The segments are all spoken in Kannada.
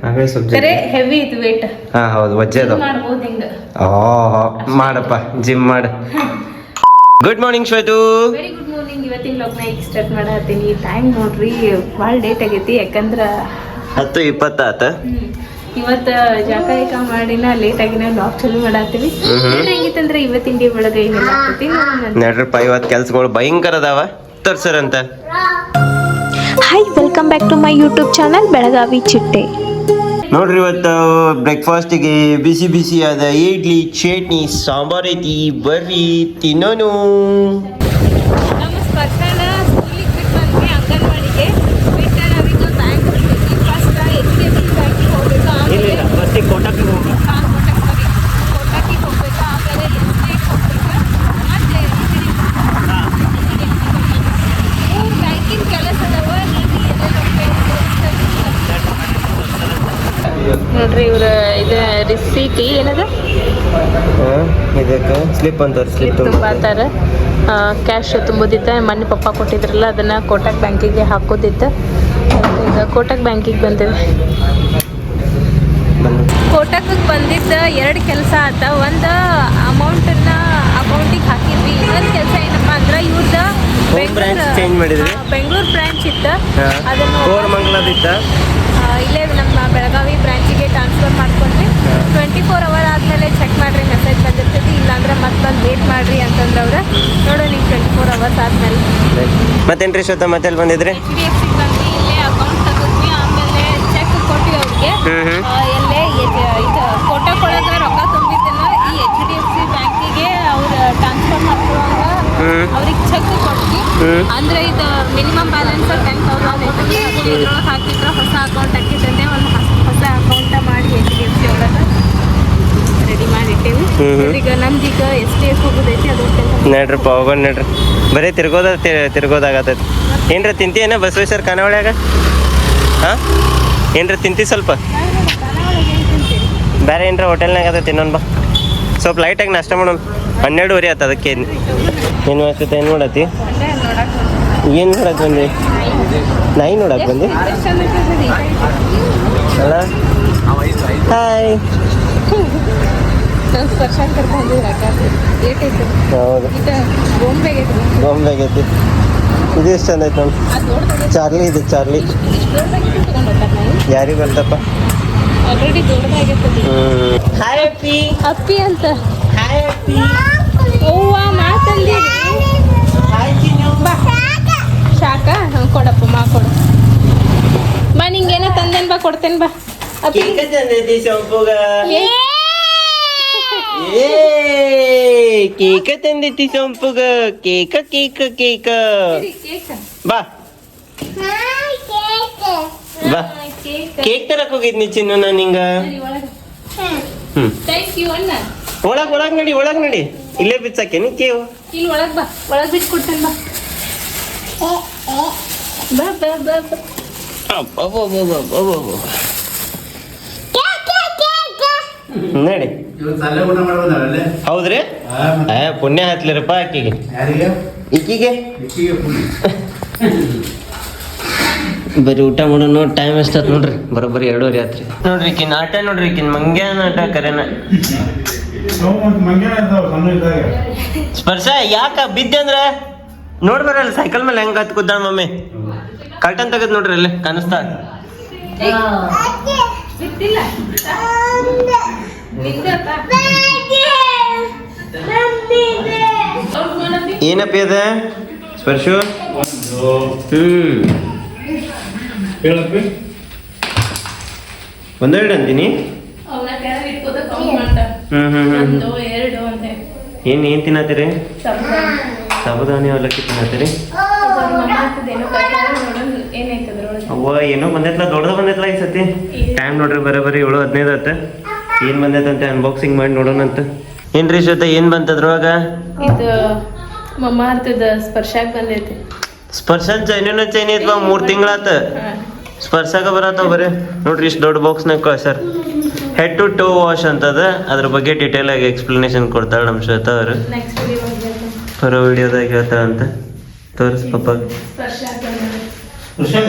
ಹಾಗೆ ಸ್ವಲ್ಪ ಕರೆ ಹೆವಿ ಇದು ವೇಟ್. ಹಾ ಹೌದು ವಜ್ಜೆ ಅದಾವ. ಮಾಡ್ಬೋದು ಹಿಂಗ. ಓಹೋ ಮಾಡಪ್ಪ ಜಿಮ್ ಮಾಡ. Good morning Shwetu. Very good morning. ಇವತ್ತಿನ ವ್ಲಾಗ್ನ ಈಗ ಸ್ಟಾರ್ಟ್ ಮಾಡತ್ತೀನಿ. ಟೈಮ್ ನೋಡ್ರಿ ಭಾಳ ಲೇಟ್ ಆಗೈತಿ, ಯಾಕಂದ್ರ 10:20 ಆತ. ಇವತ್ತು ಜಾಕಾಯಿಕ ಮಾಡಿನ ಲೇಟ್ ಆಗಿನ ವ್ಲಾಗ್ ಚಾಲು ಮಾಡತ್ತೀವಿ. ಹೆಂಗಿತ್ತಂದ್ರೆ ಇವತ್ತಿನ ಡೇ ಒಳಗೆ ಏನೆಲ್ಲ ಆಗ್ತೈತಿ ನೋಡ್ರಿಪ್ಪ, ಇವತ್ತು ಕೆಲ್ಸಗಳು ಭಯಂಕರ ಅದಾವ ತೋರ್ಸರಂತ. Hi, welcome back to my YouTube channel Belagavi Chitte. ನೋಡ್ರಿ ಇವತ್ತು ಬ್ರೇಕ್ಫಾಸ್ಟಿಗೆ ಬಿಸಿ ಬಿಸಿ ಆದ ಇಡ್ಲಿ ಚಟ್ನಿ ಸಾಂಬಾರ್ ಐತಿ, ಬರ್ರಿ ತಿನ್ನೋನು. ನಮ್ಮ ಸ್ಪರ್ಶನ ಸ್ಕೂಲಿಗೆ ಬಿಟ್ಟು ಬಂದ್ವಿ ಅಂಗನವಾಡಿಗೆ. ಬಿಟ್ಟು ನಾವೀಗ ಬ್ಯಾಂಕ್ ಹೋಗ್ತೀವಿ. ಫಸ್ಟ್ HDFC ಬ್ಯಾಂಕಿಗೆ ಹೋಗ್ಬೇಕು, ಆಮೇಲೆ ಕೋಟಕ್ಕೆ ಹೋಗಿ ಕೋಟಕಿಗೆ ಹೋಗ್ಬೇಕು, ಆಮೇಲೆ ಎಸ್ಟೇಟ್ ಹೋಗ್ಬೇಕು, ಮತ್ತೆ ಬ್ಯಾಂಕಿನ ಕೆಲಸ ಅದಾವ. ನೋಡ್ರಿ ಇವ್ರ ಇದು ರಿಸೀಟ್ ಏನದ ಇದಕ್ಕೆ ಸ್ಲಿಪ್ ಅಂತಾರೆ. ಸ್ಲಿಪ್ ತುಂಬಾತಾರ. ಕ್ಯಾಶ್ ತುಂಬೋದಿತ್ತ, ಮೊನ್ನೆ ಪಪ್ಪ ಕೊಟ್ಟಿದ್ರಲ್ಲ ಅದನ್ನ ಕೋಟಕ್ ಬ್ಯಾಂಕಿಗೆ ಹಾಕೋದಿತ್ತ. ಈಗ ಕೋಟಕ್ ಬ್ಯಾಂಕಿಗೆ ಬಂದಿದೆ. ಕೋಟಕ್ಗೆ ಬಂದಿದ್ದ 2 ಕೆಲಸ ಆತ. ಒಂದು ಅಮೌಂಟನ್ನ ಅಕೌಂಟಿಗೆ ಹಾಕಿದ್ವಿ. ಇನ್ನೊಂದು ಕೆಲಸ ಏನಪ್ಪಾ ಅಂದ್ರೆ ಇವ್ರದ್ದು ಚೇಂಜ್ ಮಾಡಿದ್ರಿ. ಬೆಂಗಳೂರು ಬ್ರಾಂಚ್ ಇತ್ತು, ಅದನ್ನು ಕೋರಮಂಗಲದಿತ್ತ ಇಲ್ಲೇ ನಮ್ಮ ಬೆಳಗಾವಿ ಬ್ರಾಂಚಿಗೆ ಟ್ರಾನ್ಸ್ಫರ್ ಮಾಡ್ಕೊಂಡ್ವಿ. 24 ಅವರ್ ಆದಮೇಲೆ ಚೆಕ್ ಮಾಡಿರಿ, ಮೆಸೇಜ್ ಬಂದಿರ್ತೈತಿ. ಇಲ್ಲಾಂದ್ರೆ ಮತ್ತೆ ಬಂದು ವೇಟ್ ಮಾಡಿರಿ ಅಂತಂದ್ರೆ ಅವ್ರು. ನೋಡೋ ನೀವು 24 ಅವರ್ಸ್ ಆದಮೇಲೆ ಮತ್ತೇನ್ರಿ ಶ್ವೇತ ಮತ್ತೆ ಎಲ್ಲಿ ಬಂದಿದ್ರಿ? HDFC ಬಂದು ಇಲ್ಲೇ ಅಕೌಂಟ್ ತೆಗೆದ್ವಿ, ಆಮೇಲೆ ಚೆಕ್ ಕೊಟ್ವಿ ಅವ್ರಿಗೆ. ಎಲ್ಲೇ ಇದು ಕೋಟಕ್ಕೊಳಗೆ ರೊಕ್ಕ ತುಂಬಿದ್ದನ್ನ ಈ HDFC ಬ್ಯಾಂಕಿಗೆ ಅವ್ರು ಟ್ರಾನ್ಸ್ಫರ್ ಮಾಡ್ಕೊಳ್ಳುವಾಗ ಅವ್ರಿಗೆ ಚೆಕ್ ಕೊಟ್ವಿ. ಅಂದ್ರೆ ಇದು ಮಿನಿಮಮ್ ಬ್ಯಾಲೆನ್ಸ್ 10,000 ಐತಿ. ಇದ್ರೊಳಗೆ ಹಾಕಿದ್ರೆ ಹೊಸ ಅಕೌಂಟ್ ಹಾಕಿದ್ದಂತೆ ಒಂದು ಹೊಸ ಅಕೌಂಟ ಮಾಡಿ HDFC ಒಳಗೆ ರೆಡಿ ಮಾಡಿಟ್ಟೇವಿ. ಈಗ ನಮ್ದೀಗ STF ಹೋಗೋದೈತಿ, ಅದು ನಡ್ರಪ್ಪ ಹೋಗೋಣ ನಡ್ರಿ. ಬರೀ ತಿರ್ಗೋದಾಗತ್ತೈತಿ. ಏನ್ರ ತಿಂತಿ ಏನ ಬಸವೇಶ್ವರ ಖಾನಾವಳಿಯಾಗ? ಹಾಂ ಏನ್ರ ತಿಂತಿ ಸ್ವಲ್ಪ? ಬೇರೆ ಏನ್ರ ಹೋಟೆಲ್ನಾಗ ಅದ ತಿನ್ನೋಣ ಬಾ. ಸ್ವಲ್ಪ ಲೈಟಾಗಿ ನಾಷ್ಟ ಮಾಡೋಣ. 12:30 ಆಯ್ತು. ಅದಕ್ಕೆ ಏನು ಆಗ್ತೈತೆ? ಏನು ನೋಡತ್ತಿ? ಏನು ನೋಡಕ್ಕೆ ಬಂದಿ? ನಾಯಿ ನೋಡಕ್ಕೆ ಬಂದಿ ಅಲ್ಲ? ಹಾಯ್. ಹೌದು, ಗೊಂಬೆ ಆಗೈತಿ. ಇದು ಎಷ್ಟು ಚಂದ ಐತೆ ನೋಡಿ. ಚಾರ್ಲಿ ಇದೆ, ಚಾರ್ಲಿ. ಯಾರಿಗೆ ಬರ್ತಪ್ಪ? ಆಲ್ರೆಡಿ ದೊಡ್ಡದಾಗಿರ್ತದೆ. ಹಾಯ್ ಅಪ್ಪಿ. ಅಪ್ಪಿ ಅಂತ. ಹಾಯ್ ಅಪ್ಪಿ. ಅವ್ವ ಮಾತಂದಿರಿ. ಬಾ ಶಾಕ ಕೊಡಪ್ಪ, ಮಾ ಕೊಡು. ಬಾ ನಿಂಗೇನೋ ತಂದೇನ್, ಬಾ ಕೊಡ್ತೇನೆ ಬಾ. ಅಪ್ಪಿ ತಂದೈತಿ ಸೊಂಪುಗ. ಕೇಕ ತಂದೈತಿ ಸೊಂಪುಗ. Cake cake cake. ಬಾ ಬಾ. ಕೇಕ್ ತರಕ್ ಹೋಗಿದ್ನಿ ಚಿನ್ನು ನಾನು ಹಿಂಗ. ಒಳಗ್ ನಡಿ, ಒಳಗ್ ನಡಿ. ಇಲ್ಲೇ ಬಿಚ್ಚಾಕೇನಿ ಕೇವು. ಇಲ್ಲಿ ಒಳಗ್ ಬಾ, ಒಳಗ್ ಬಿಟ್ಟು ಕೊಡ್ತೇನೆ ಬಾ. ಬಾ ಬಾ ಬಾ ಬಾ. ನಡಿ. ಹೌದ್ರಿ? ಪುಣ್ಯ ಹತ್ಲಿರಪ್ಪ ಆಕಿಗೆ. ಈಕಿಗೆ ಬರೀ ಊಟ ಮಾಡೋಣ. ಟೈಮ್ ಎಷ್ಟಾತ್ ನೋಡ್ರಿ, ಬರೋಬ್ಬರಿ 2:30 ಆತ್ರಿ. ನೋಡ್ರಿ ಈಕಿನ ಆಟ, ನೋಡ್ರಿ ಈಕಿನ ಮಂಗ್ಯಾನ ಆಟ ಕರೆನ. ಸ್ಪರ್ಶ ಯಾಕ ಬಿದ್ದೆ ಅಂದ್ರ ನೋಡ್ಬರಲ್ಲ ಸೈಕಲ್ ಮೇಲೆ ಹೆಂಗ ಹತ್ ಕೂತಾಳ ಮಮ್ಮಿ. ಕರ್ಟನ್ ತೆಗದ್ ನೋಡ್ರಿ ಅಲ್ಲೇ ಕಾಣಿಸ್ತಾ. ಏನಪ್ಪಿ ಅದ ಸ್ಪರ್ಶು? ಒಂದೆರಡು ಅಂತೀನಿ. ಏನ್ ತಿನ್ನತ್ತೀರಿ? ಸಾಬುದಾನಿ ಅವಲಕ್ಕಿ ತಿನ್ನತ್ತೀರಿ? ಅವ್ವ ಏನೋ ಬಂದೈತ್ಲ, ದೊಡ್ಡದ ಬಂದೈತ್ಲ ಈ ಸತಿ. ಟೈಮ್ ನೋಡ್ರಿ ಬರೀ 7:15 ಆತ. ಏನ್ ಬಂದೈತಂತೆ ಅನ್ಬಾಕ್ಸಿಂಗ್ ಮಾಡಿ ನೋಡೋಣ ಅಂತ. ಏನ್ರಿ ಶ್ವೇತ ಏನ್ ಬಂತದ್ರೊಳಗ? ಇದು ಮಮ್ಮ ಅಂತದ ಸ್ಪರ್ಶಾಗ ಬಂದೈತಿ. ಸ್ಪರ್ಶನ್ ಚೈನಿನ ಚೈನಿ ಐತ್ವಾ, 3 ತಿಂಗಳಾತ. ಸ್ಪರ್ಶಾಗ ಬರತ್ತವ ಬರೀ. ನೋಡ್ರಿ ಇಷ್ಟು ದೊಡ್ಡ ಬಾಕ್ಸ್ನಾಗ ಕಳ್ಸಾರ. ಹೆಡ್ ಟು ಟೋ ವಾಶ್ ಅಂತದ. ಅದ್ರ ಬಗ್ಗೆ ಡೀಟೇಲ್ ಆಗಿ ಎಕ್ಸ್ಪ್ಲನೇಷನ್ ಕೊಡ್ತಾಳೆ ನಮ್ಮ ಶ್ವೇತಾ ಅವರು. ಬರೋ ವಿಡಿಯೋದಾಗ ಹೇಳ್ತಾಳ ಅಂತ. ತೋರಿಸ್ ಪಪ್ಪ.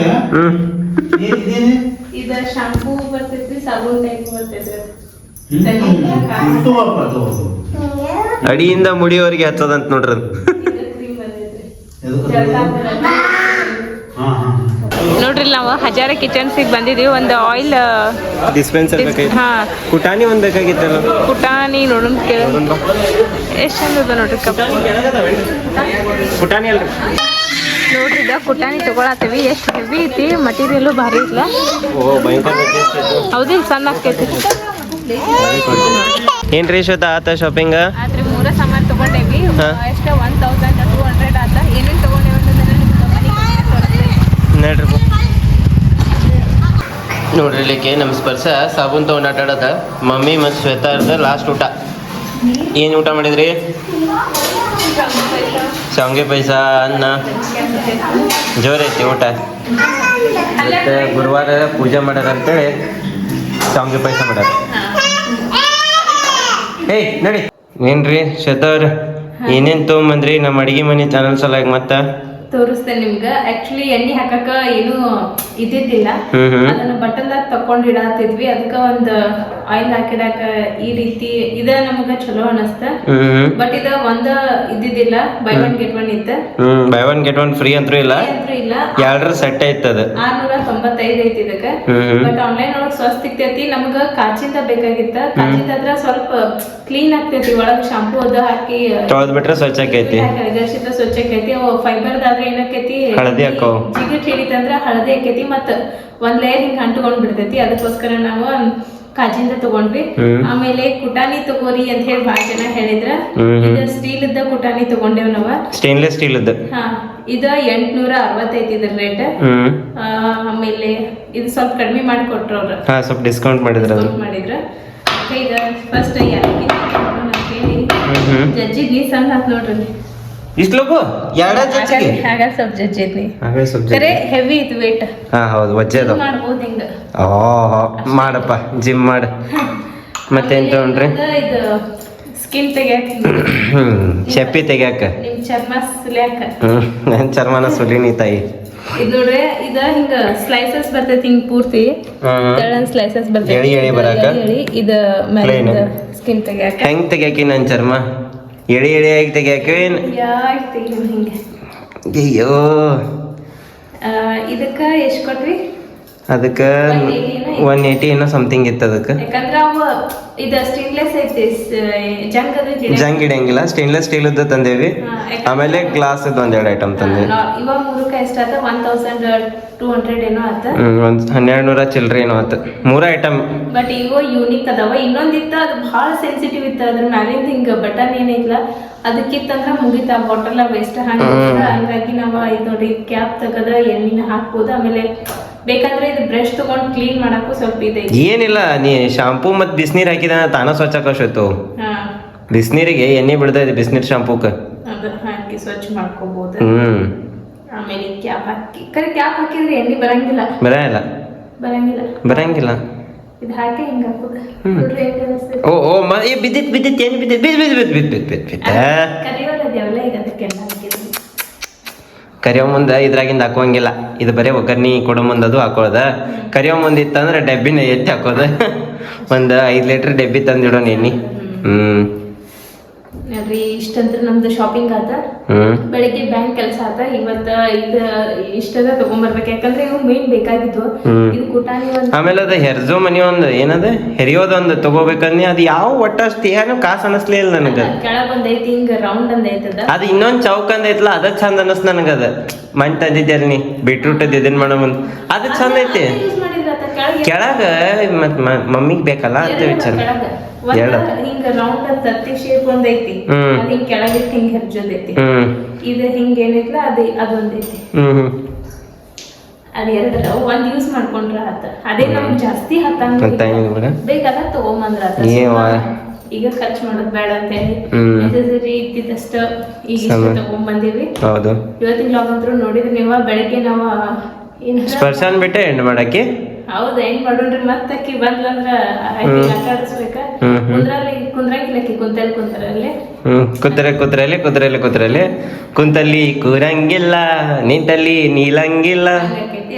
ಇದು ಶಾಂಪೂ ಬರ್ತೈತಿ. ಸಾಬೂನ್ ಟೈಪ್ ಬರ್ತೈತೆ ಅಡಿಯಿಂದ ಮುಡಿಯವರೆಗೆ ಹಚ್ಚದಂತ ನೋಡ್ರಿ ಅದು. ಕ್ರೀಮ್ ಬಂದೈತ್ರಿ ನೋಡ್ರಿ ನಾವು ಹಜಾರ ಕಿಚನ್ಸಿಗೆ ಬಂದಿದೀವಿ. ಒಂದು ಆಯಿಲ್ ಡಿಸ್ಪೆನ್ಸರ್ ಬೇಕಾಗಿತ್ತು. ಹಾ ಕುಟಾನಿ ಒಂದ್ ಬೇಕಾಗಿತ್ತಲ್ಲ. ಪುಟಾಣಿ ನೋಡೋಣ ಎಷ್ಟು ಚಂದ ಅದ ನೋಡ್ರಿ ಕಪ್. ಕುಟಾನಿ ಅಲ್ರಿ ನೋಡ್ರಿ ಇದ ಕುಟಾಣಿ ತಗೊಳತ್ತೀವಿ. ಎಷ್ಟು ಹೆವಿ ಐತಿ, ಮಟೀರಿಯಲ್ ಭಾರಿ ಇಲ್ಲ. ಓ ಭಯಂಕರ ಹೌದಿಲ್ಲ, ಸಣ್ಣ ಆಕೈತಿ. ಏನ್ರಿ ಶ್ವೇತಾ ಆತ ಶಾಪಿಂಗ್? ಆದ್ರೆ ಮೂರ ಸಾಮಾನು ತಗೊಂಡೇವಿ. ಹಾ. ಎಷ್ಟು 1200 ಆತ. ಏನೇನು ತಗೊಂಡೇವಿ ಅಂತಂದ್ರೆ ನೋಡ್ರಿ ನೋಡ್ರಿ ಇಲ್ಲಿಕ್ಕೆ ನಮ್ಮ ಸ್ಪರ್ಶ ಸಾಬೂನ್ ತಗೊಂಡು ಆಟ ಆಡೋದ. ಮಮ್ಮಿ ಮತ್ತು ಶ್ವೇತಾ ಇರ್ದ ಲಾಸ್ಟ್ ಊಟ. ಏನು ಊಟ ಮಾಡಿದ್ರಿ? ಶಾವಿಗೆ ಪಾಯಸ, ಅನ್ನ, ಜೋರೈತಿ ಊಟ. ಮತ್ತೆ ಗುರುವಾರ ಪೂಜೆ ಮಾಡ್ಯಾರ ಅಂತೇಳಿ ಶಾವಿಗೆ ಪಾಯಸ ಮಾಡ್ಯಾರ. ಏಯ್ ನಡಿ. ಏನ್ರಿ ಶ್ವೇತಾ ಅವ್ರ ಏನೇನು ತೊಗೊಂಬಂದ್ರಿ ನಮ್ಮ ಅಡಿಗೆ ಮನೆ ಚಾನಲ್ ಸಲುವಾಗಿ? ಮತ್ತೆ ತೋರಿಸ್ತೇನೆ ನಿಮ್ಗ. ಆಕ್ಚುಲಿ ಎಣ್ಣೆ ಹಾಕಕ ಏನು ಇದ್ದಿದ್ದಿಲ್ಲ. ಹ್ಮ್. ಅದನ್ನ ಬಟನ್ದಾಗ ತಕೊಂಡಿಡಾತಿದ್ವಿ. ಅದಕ್ಕ ಒಂದ್ ಆಯಿಲ್ ಹಾಕಿಡಾಕ ಈ ರೀತಿ ಇದ ನಮಗ ಚಲೋ ಅನಸ್ತ. ಬಟ್ ಇದ ಒಂದ ಇದ್ದಿದ್ದಿಲ್ಲ, ಬೈ ಒನ್ ಗೆಟ್ ಒನ್ ಇತ್ತ. By one get one free ಅಂತೂ ಇಲ್ಲ. ಇಲ್ಲ, ಎರಡರ ಸೆಟ್ ಐತದ. 695 ಐತಿ ಇದಕ್ಕ. ಬಟ್ ಆನ್ಲೈನ್ ಒಳಗ್ ಸ್ವಸ್ಥ ಸಿಗ್ತೈತಿ. ನಮಗ ಕಾಚಿಂದ ಬೇಕಾಗಿತ್ತ. ಕಾಚಿಂದ ಆದ್ರ ಸ್ವಲ್ಪ ಕ್ಲೀನ್ ಆಗ್ತೈತಿ. ಒಳಗ್ ಶಾಂಪೂ ಅದ ಹಾಕಿ ತೊಳೆದ್ ಬಿಟ್ರೆ ಸ್ವಚ್ಛ ಆಕೈತಿ. ಸ್ವಚ್ಛ ಆಕೈತಿ. ಫೈಬರ್ ಏನಾಕೈತಿ, ಹಳದಿ ಹಾಕೋ ಜಿಗಟ್ ಹಿಡಿತಂದ್ರ ಹಳದಿ ಆಕೈತಿ. ಮತ್ತ ಒಂದ್ ಲೇಯರ್ ಹಿಂಗ್ ಅಂಟ್ಕೊಂಡ್ ಬಿಡ್ತೈತಿ. ಅದಕ್ಕೋಸ್ಕರ ನಾವು ಕಾಜಿಂದ ತಗೊಂಡ್ವಿ. ಆಮೇಲೆ ಕುಟಾನಿ ತಗೋರಿ ಅಂತ ಹೇಳಿ ಬಹಳ ಜನ ಹೇಳಿದ್ರ. ಇದು ಸ್ಟೀಲ್ ಇದ್ದ ಕುಟಾನಿ ತಗೊಂಡೇವ್ ನಾವ. ಸ್ಟೇನ್ಲೆಸ್ ಸ್ಟೀಲ್ ಇದ್ದ. ಹಾ, ಇದ 865 ಇದ್ರ ರೇಟ್. ಆಮೇಲೆ ಇದು ಸ್ವಲ್ಪ ಕಡಿಮೆ ಮಾಡಿ ಕೊಟ್ರ ಅವ್ರ. ಹಾ, ಸ್ವಲ್ಪ ಡಿಸ್ಕೌಂಟ್ ಮಾಡಿದ್ರ. ಈಗ ಫಸ್ಟ್ ಯಾಲಕ್ಕಿ ಹೇಳಿ ಜಜ್ಜಿದ್ನಿ ಸಣ್ಣ ಹಾತ್ ನೋಡ್ರಿ. ಇಸ್ಲೋಕು ಎರಡ ಜಜ್ಜಿಗೆ ಆಗ ಸ್ವಲ್ಪ ಜಜ್ಜಿದ್ನಿ. ಹಾಗೆ ಸ್ವಲ್ಪ ಕರೆ ಹೆವಿ ಇದು ವೇಟ್. ಹಾ ಹೌದು, ವಜ್ಜೆದು ಮಾಡ್ಬೋದು ಹಿಂಗ. ಓಹೋ ಮಾಡಪ್ಪ, ಜಿಮ್ ಮಾಡ. ಮತ್ತೇನ್ ತಗೊಂಡ್ರಿ? ಇದು ಸ್ಕಿನ್ ತೆಗ್ಯಾಕ, ಶೆಪ್ಪಿ ತೆಗ್ಯಾಕ, ನಿಮ್ ಚರ್ಮ ಸುಲ್ಯಾಕ. ನನ್ ಚರ್ಮನ ಸುಲಿನಿ ತಾಯಿ. ಇದು ನೋಡ್ರಿ, ಇದ ಹಿಂಗ ಸ್ಲೈಸಸ್ ಬರ್ತೈತಿ. ಹಿಂಗ್ ಪೂರ್ತಿ ತೆಳ್ಳನ್ ಸ್ಲೈಸಸ್ ಬರ್ತೈತಿ. ಎಳಿ ಬರಾಕ ಇದ ಮೇಲೆ ಸ್ಕಿನ್ ತೆಗ್ಯಾಕ. ಹೆಂಗ್ ತೆಗ್ಯಾಕಿ ನನ್ ಚರ್ಮ? ಎಳಿಯಾಗಿ ತೆಗ್ಯಾಕ ಏನ್? ಹಿಂಗೆ. ಅಯ್ಯೋ, ಇದಕ್ಕ ಎಷ್ಟ್ ಕೊಟ್ರಿ? ಅದಕ್ಕ 180 ಏನೋ ಸಮಥಿಂಗ್ ಇತ್ತು. ಅದಕ್ಕೆ ಯಾಕಂದ್ರ ಅವ ಇದು ಸ್ಟೇನ್ಲೆಸ್ ಐತಿ, ಜಂಗ್ ಹಿಡಿಯಂಗಿಲ್ಲ. ಸ್ಟೇನ್ಲೆಸ್ ಸ್ಟೀಲ್ ಇದ್ದು ತಂದೇವಿ. ಆಮೇಲೆ ಗ್ಲಾಸ್ ಇದ್ದು ಒಂದೆರಡು ಐಟಮ್ ತಂದೇವಿ. ಇವಾಗ ಮೂರಕ್ಕೆ ಎಷ್ಟಾತ? 1200 ಏನೋ ಆತ. ಒಂದ್ 1200 ಚಿಲ್ಡ್ರಿ ಏನೋ ಆತ. 3 ಐಟಮ್. ಬಟ್ ಇವು ಯೂನಿಕ್ ಅದಾವ. ಇನ್ನೊಂದಿತ್ತ, ಅದು ಬಹಳ ಸೆನ್ಸಿಟಿವ್ ಇತ್ತು. ಅದ್ರ ಮ್ಯಾಲಿಂದ ಹಿಂಗ ಬಟನ್ ಏನೈತ್ಲ, ಅದಕ್ಕಿತ್ತಂದ್ರ ಮುಗಿತ. ಬಾಟಲ್ ವೇಸ್ಟ್ ಹಂಗಾಗಿ ನಾವ ಇದು ನೋಡಿ ಕ್ಯಾಪ್ ತಗದ ಎಣ್ಣಿನ ಹಾಕ್ಬೋದು. ಆಮೇಲೆ ಬೇಕಂದ್ರೆ ಇದು ಬ್ರಷ್ ತಗೊಂಡ್ ಕ್ಲೀನ್ ಮಾಡಕ್ಕೂ ಸ್ವಲ್ಪ ಇದೆ. ಏನಿಲ್ಲ, ನೀ ಶಾಂಪೂ ಮತ್ ಬಿಸಿನೀರ್ ಹಾಕಿದ ತಾನ ಸ್ವಚ್ಛ ಆಕೋಶೋಯ್ತು. ಬಿಸಿನೀರಿಗೆ ಎಣ್ಣೆ ಬಿಡ್ತೈತಿ, ಬಿಸಿನೀರ್ ಶಾಂಪೂಕ ಅದು ಹಾಕಿ ಸ್ವಚ್ಛ ಮಾಡ್ಕೋಬಹುದು. ಆಮೇಲೆ ಕ್ಯಾಪ್ ಹಾಕಿ, ಕ್ಯಾಪ್ ಹಾಕಿದ್ರೆ ಎಣ್ಣೆ ಬರಂಗಿಲ್ಲ. ಬರಂಗಿಲ್ಲ. ಇದು ಹಾಕಿ ಹಿಂಗ ಹಾಕೋದು. ಓ ಬಿದ್ದಿತ್ ಏನು ಬಿದ್ದಿತ್ ಕರಿಯೋಲ್ಲ ಈಗ ಅದಕ್ಕೆಲ್ಲ ಹಾಕಿದ್ವಿ. ಕರಿಯೋ ಮುಂದೆ ಇದ್ರಾಗಿಂದ ಹಾಕೋಂಗಿಲ್ಲ. ಇದು ಬರೀ ಒಗ್ಗರ್ನಿ ಕೊಡೋ ಮುಂದೆ ಅದು ಹಾಕೋದ. ಕರಿಯೋ ಮುಂದೆ ಇತ್ತಂದ್ರೆ ಡಬ್ಬಿನ ಎತ್ತಿ ಹಾಕೋದ. ಒಂದು 5 ಲೀಟರ್ ಡಬ್ಬಿ ತಂದಿಡೋಣ ಎಣ್ಣೆ. ನೋಡ್ರಿ, ಇಷ್ಟಂತ್ರ ನಮ್ದು ಶಾಪಿಂಗ್ ಆತ. ಬೆಳಿಗ್ಗೆ ಬ್ಯಾಂಕ್ ಕೆಲಸ ಆತ. ಇವತ್ತ ಇಷ್ಟದ ತಗೊಂಡ್ಬರ್ಬೇಕು. ಯಾಕಂದ್ರೆ ಇವು ಮೇನ್ ಬೇಕಾಗಿದ್ವು. ಇದು ಕುಟಾನಿ ಆಮೇಲೆ ಅದ ಹೆರ್ಜೋ ಮನಿ ಒಂದ್ ಏನದ ಹೆರಿಯೋದೊಂದು ತಗೋಬೇಕಂದ್ರೆ ಅದು ಯಾವ ಒಟ್ಟಷ್ಟು ಏನು ಕಾಸು ಅನಸ್ಲೇ ಇಲ್ಲ ನನಗ. ಕೆಳಗ್ ಒಂದೈತಿ ಹಿಂಗ ರೌಂಡ್ ಅಂದ್ ಐತದ. ಅದು ಇನ್ನೊಂದ್ ಚೌಕ್ ಅಂದ್ ಐತ್ಲ, ಅದ ಚಂದ ಅನಸ್ ನನಗದ. ಮಣ್ ತಂದಿದ್ಯಾರ ನೀ ಬೀಟ್ರೂಟ್ ಇದನ್ ಮಾಡೋ ಮುಂದ್ ಅದು ಚಂದ ಐತಿ. ಕೆಳಗ ಮತ್ ಮಮ್ಮಿಗ್ ಬೇಕಲ್ಲ ಅಂತ ವಿಚಾರ. ಹಿಂಗ ರೌಂಡ್ ತತ್ತಿ ಶೇಪ್ ಒಂದೈತಿ. ಅದ್ ಹಿಂಗ್ ಕೆಳಗಿಟ್ಟು ಹಿಂಗ್ ಹೆರ್ಜೋದೈತಿ. ಇದು ಹಿಂಗ ಏನೈತ್ಲ ಅದೊಂದೈತಿ. ಅದ್ ಎರಡರ ಒಂದ್ ಯೂಸ್ ಮಾಡ್ಕೊಂಡ್ರ ಆತ. ಅದೇ ನಮ್ಗ್ ಜಾಸ್ತಿ ಹತ್ತಂಗ ಬೇಕಾದ ತಗೊಂಬಂದ್ರ ಆತ. ಈಗ ಖರ್ಚು ಮಾಡೋದ್ ಬೇಡ ಅಂತ ಹೇಳಿ ನೆಸೆಸರಿ ಇದ್ದಿದ್ದಷ್ಟ ಈಗ ತಗೊಂಡ್ಬಂದಿವಿ. ಇವತ್ತಿನ ಬ್ಲಾಗ್ ಅಂತೂ ನೋಡಿದ್ರಿ ನೀವ. ಬೆಳಗ್ಗೆ ನಾವ ಸ್ಪರ್ಶನ್ ಬಿಟ್ಟೆ ಎಂಡ್ ಮಾಡಕ್ಕೆ. ಹೌದ, ಹೆಂಗ್ ಮಾಡೋಣ್ರಿ? ಮತ್ತ ಅಕ್ಕಿ ಬಂದ್ಲಂದ್ರ ಆಟ ಆಡಿಸ್ಬೇಕ. ಕುಂದ್ರಾಗಿಲ್ಲ ಬರ್ಲಿಕ್ಕೆ ಕುಂತಲ್ಲಿ ಕೂತ್ರಲ್ಲಿ ಕುಂತಲ್ಲಿ ಕೂರಂಗಿಲ್ಲ ನಿಂತಲ್ಲಿ ನೀಲಂಗಿಲ್ಲ.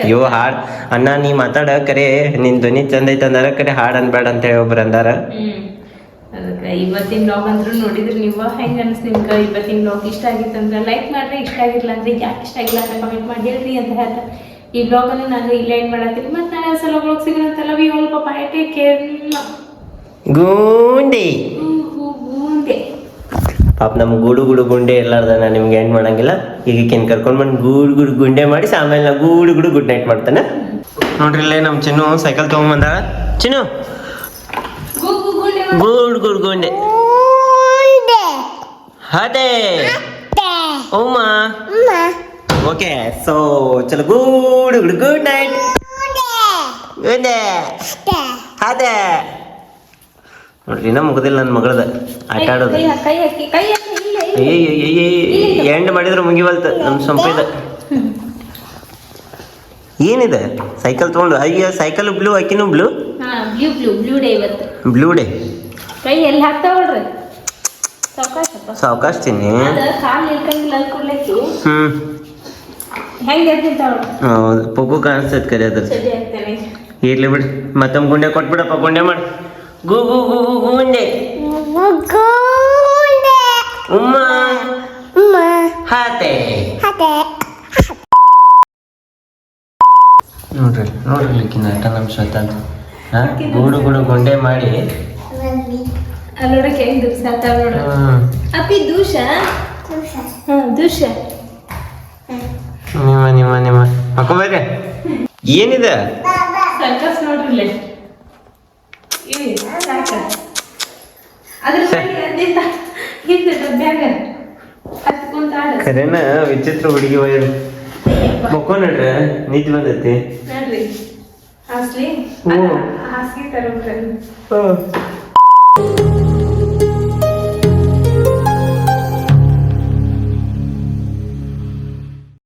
ಅಯ್ಯೋ ಹಾಡ್ ಅಣ್ಣ ನೀ ಮಾತಾಡ ಕರೆ ನಿನ್ ಧ್ವನಿ ಚಂದ ಐತೆ ಅಂದಾರ ಕರೆ ಹಾಡ್ ಅನ್ಬೇಡ ಅಂತ ಹೇಳಿ ಒಬ್ರು ಅಂದಾರ. ಅದಕ್ಕೆ ಇವತ್ತಿನ ಬ್ಲಾಗ್ ಅಂತೂ ನೋಡಿದ್ರಿ ನೀವು. ಹೆಂಗೆ ಅನಿಸ್ತು ನಿಮ್ಗೆ ಇವತ್ತಿನ ಬ್ಲಾಗ್? ಇಷ್ಟ ಆಗಿತ್ತಂದ್ರೆ ಲೈಕ್ ಮಾಡ್ರಿ, ಇಷ್ಟ ಆಗಿಲ್ಲ ಅಂದ್ರೆ ಯಾಕೆ ಇಷ್ಟ ಆಗಿಲ್ಲ ಅಂತ ಕಮೆಂಟ್ ಮಾಡಿ ಹೇಳ್ರಿ ಅಂತ ಹೇಳ್ತಾರೆ. ಈ ಬ್ಲಾಗನ್ನು ನಾನು ಇಲ್ಲೇ ಏನು ಮಾಡತ್ತೀನಿ. ಮತ್ತೆ ನಾಳೆ ಸಲ ಬ್ಲಾಗ್ ಸಿಗೋಣ. Love you all. Bye, take care. ಗುಂಡಿ ಗೂಂಡೆ ಪಾಪ ನಮ್ ಗೂಡು ಗುಂಡೆ ಇರ್ಲಾರ್ದ ನಾ ನಿಮ್ಗೆ ಎಂಡ್ ಮಾಡಂಗಿಲ್ಲ. ಈಗ ಕರ್ಕೊಂಡ್ ಬಂದು ಗೂಡು ಗುಂಡೆ ಮಾಡಿ ಆಮೇಲೆ ನಾ ಗೂಡು ಗುಡ್ ನೈಟ್ ಮಾಡ್ತಾನೆ. ನೋಡ್ರಿ ಇಲ್ಲೇ ನಮ್ ಚಿನ್ನು ಸೈಕಲ್ ತಗೊಂಬಂದ. ಚಿನ್ನು ಗೂಡ್ ಗುಂಡೆ ಅದೇ ಓಮ. ಓಕೆ ಸೊ ಚಲೋ ಗೂಡು ಗುಡ್ ನೈಟ್. ಗುಂಡೆ ಅದೇ ನೋಡ್ರಿ ಇನ್ನ ಮುಗದಿಲ್ಲ ನನ್ನ ಮಗಳದ ಆಟ ಆಡೋದು. ಎಂಡ್ ಮಾಡಿದ್ರೆ ಮುಗಿವಲ್ತ ನಮ್ ಸಂಪದ. ಏನಿದೆ ಸೈಕಲ್ ತಗೊಂಡು? ಅಯ್ಯೋ ಸೈಕಲ್ ಬ್ಲೂ ಹಾಕಿನೂ ಬ್ಲೂ ಡೇ ಇವತ್ತು. ಬ್ಲೂ ಡೇ ಕೈ ಎಲ್ಲಿ ಹಾಕ್ತಾವಳ್ರಿ? ಸಾವಕಾಶ ತಿನ್ನಿ. ಕಾಲು ಇಲ್ಕಂಗಿಲ್ಲ ಅನ್ಕೊಡ್ಲಿಕ್ಕೆ ಹ್ಮ್ ಹೆಂಗೆ ಎದ್ದಿರ್ತಾವಳ? ಹೌದು ಪೊಗು ಕಾಣಿಸ್ತೈತೆ ಕರೆ ಅದ್ರ. ಸರಿ ಆಗ್ತಾನೆ. ಇರ್ಲಿ ಬಿಡಿ ಮತ್ತೊಮ್ಮೆ ಗುಂಡೆ ಕೊಟ್ಬಿಡಪ್ಪ. ಗುಂಡೆ ಮಾಡಿ ಗು ಗು ಗು ಗು ಗುಂಡೆ ಉಮ್ಮ ಹಾತೆ. ನೋಡ್ರಿ ಲಿಕ್ಕಿನ ಆಟ ನಮ್ ಶ್ವೇತ ಗೂಡು ಗುಂಡೆ ಮಾಡಿ ಅಲ್ಲೋಡಕ್ಕೆ ಹೆಂಗ್ ದುರ್ಸಾತ ನೋಡ. ಅಪ್ಪಿ ದೂಷ ದೂಷ ನಿಮ್ಮ ಹಾಕೋಬೇಕ. ಏನಿದೆ ಸರ್ಕಸ್ ನೋಡ್ರಿ. ಅದ್ರ ಹಿಂದೆ ಡಬ್ಬ್ಯಾಗ ಹತ್ಕೊಂತ ಖರೇನ ವಿಚಿತ್ರ ಹುಡುಗಿ ವೈರ್ ಮಕ್ಕೋ ನಡ್ರಿ ನಿಜ ಬಂದೈತಿ ನೋಡ್ರಿ. ಹಾಸ್ಲಿ ಹ್ಞೂ ಹಾಸಿಗೆ ತರೋ